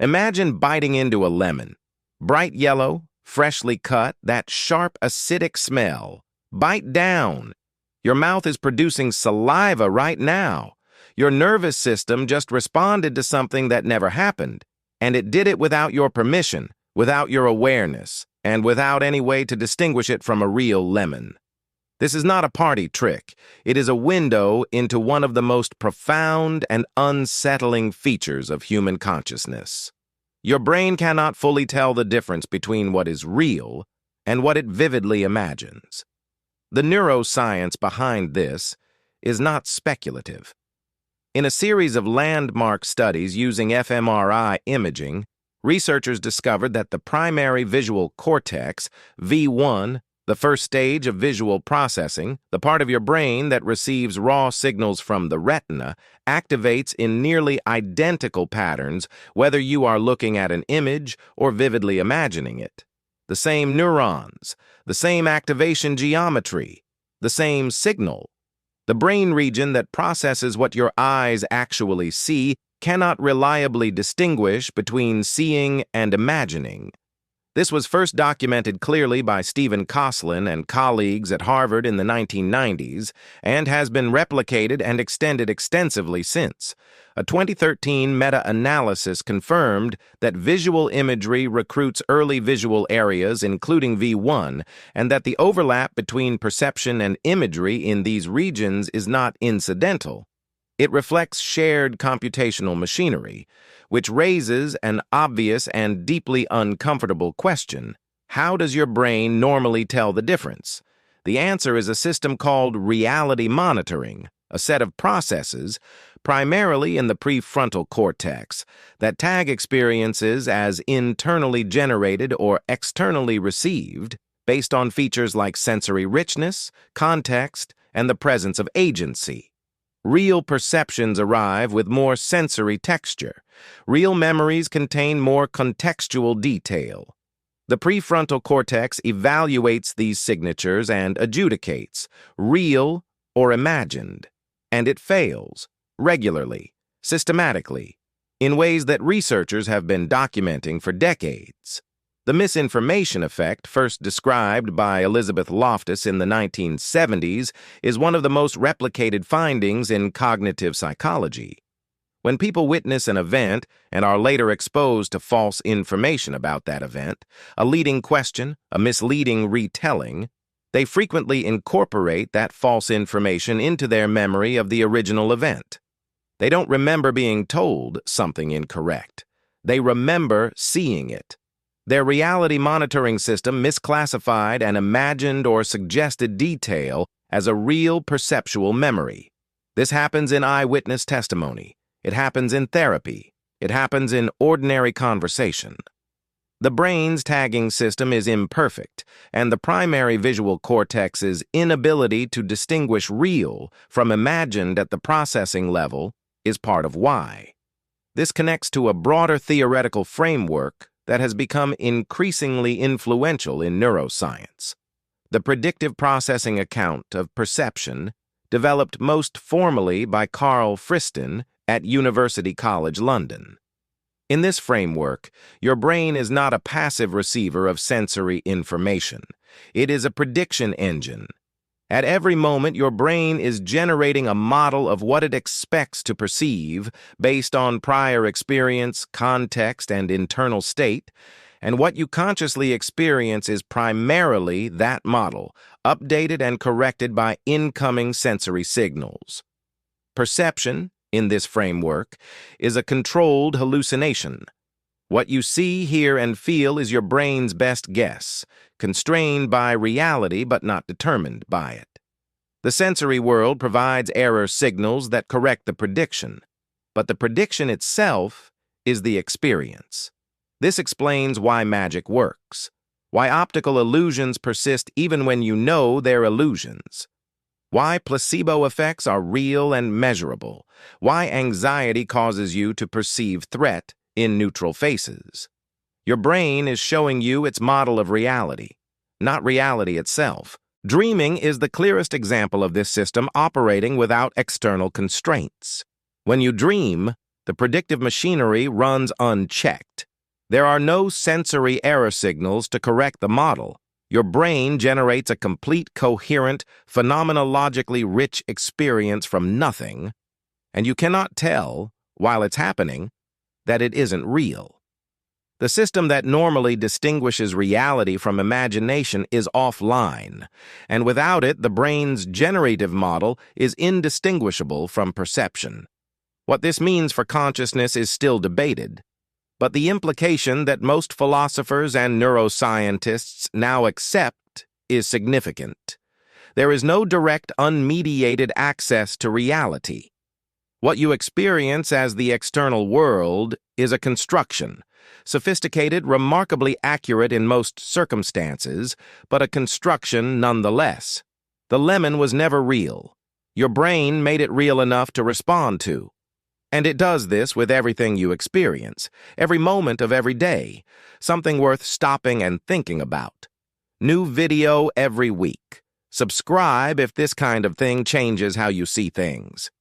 Imagine biting into a lemon. Bright yellow, freshly cut, that sharp acidic smell. Bite down. Your mouth is producing saliva right now. Your nervous system just responded to something that never happened, and it did it without your permission, without your awareness, and without any way to distinguish it from a real lemon. This is not a party trick. It is a window into one of the most profound and unsettling features of human consciousness. Your brain cannot fully tell the difference between what is real and what it vividly imagines. The neuroscience behind this is not speculative. In a series of landmark studies using fMRI imaging, researchers discovered that the primary visual cortex, V1, the first stage of visual processing, the part of your brain that receives raw signals from the retina, activates in nearly identical patterns whether you are looking at an image or vividly imagining it. The same neurons, the same activation geometry, the same signal. The brain region that processes what your eyes actually see cannot reliably distinguish between seeing and imagining. This was first documented clearly by Stephen Koslin and colleagues at Harvard in the 1990s and has been replicated and extended extensively since. A 2013 meta-analysis confirmed that visual imagery recruits early visual areas, including V1, and that the overlap between perception and imagery in these regions is not incidental. It reflects shared computational machinery, which raises an obvious and deeply uncomfortable question. How does your brain normally tell the difference? The answer is a system called reality monitoring, a set of processes, primarily in the prefrontal cortex, that tag experiences as internally generated or externally received based on features like sensory richness, context, and the presence of agency. Real perceptions arrive with more sensory texture. Real memories contain more contextual detail. The prefrontal cortex evaluates these signatures and adjudicates, real or imagined, and it fails, regularly, systematically, in ways that researchers have been documenting for decades. The misinformation effect, first described by Elizabeth Loftus in the 1970s, is one of the most replicated findings in cognitive psychology. When people witness an event and are later exposed to false information about that event, a leading question, a misleading retelling, they frequently incorporate that false information into their memory of the original event. They don't remember being told something incorrect. They remember seeing it. Their reality monitoring system misclassified an imagined or suggested detail as a real perceptual memory. This happens in eyewitness testimony. It happens in therapy. It happens in ordinary conversation. The brain's tagging system is imperfect, and the primary visual cortex's inability to distinguish real from imagined at the processing level is part of why. This connects to a broader theoretical framework that has become increasingly influential in neuroscience. The predictive processing account of perception, developed most formally by Carl Friston at University College London. In this framework, your brain is not a passive receiver of sensory information. It is a prediction engine. At every moment, your brain is generating a model of what it expects to perceive based on prior experience, context, and internal state, and what you consciously experience is primarily that model, updated and corrected by incoming sensory signals. Perception, in this framework, is a controlled hallucination. What you see, hear, and feel is your brain's best guess, constrained by reality but not determined by it. The sensory world provides error signals that correct the prediction, but the prediction itself is the experience. This explains why magic works, why optical illusions persist even when you know they're illusions, why placebo effects are real and measurable, why anxiety causes you to perceive threat in neutral faces. Your brain is showing you its model of reality, not reality itself. Dreaming is the clearest example of this system operating without external constraints. When you dream, the predictive machinery runs unchecked. There are no sensory error signals to correct the model. Your brain generates a complete, coherent, phenomenologically rich experience from nothing, and you cannot tell, while it's happening, that it isn't real. The system that normally distinguishes reality from imagination is offline, and without it, the brain's generative model is indistinguishable from perception. What this means for consciousness is still debated, but the implication that most philosophers and neuroscientists now accept is significant. There is no direct, unmediated access to reality. What you experience as the external world is a construction, sophisticated, remarkably accurate in most circumstances, but a construction nonetheless. The lemon was never real. Your brain made it real enough to respond to. And it does this with everything you experience, every moment of every day, something worth stopping and thinking about. New video every week. Subscribe if this kind of thing changes how you see things.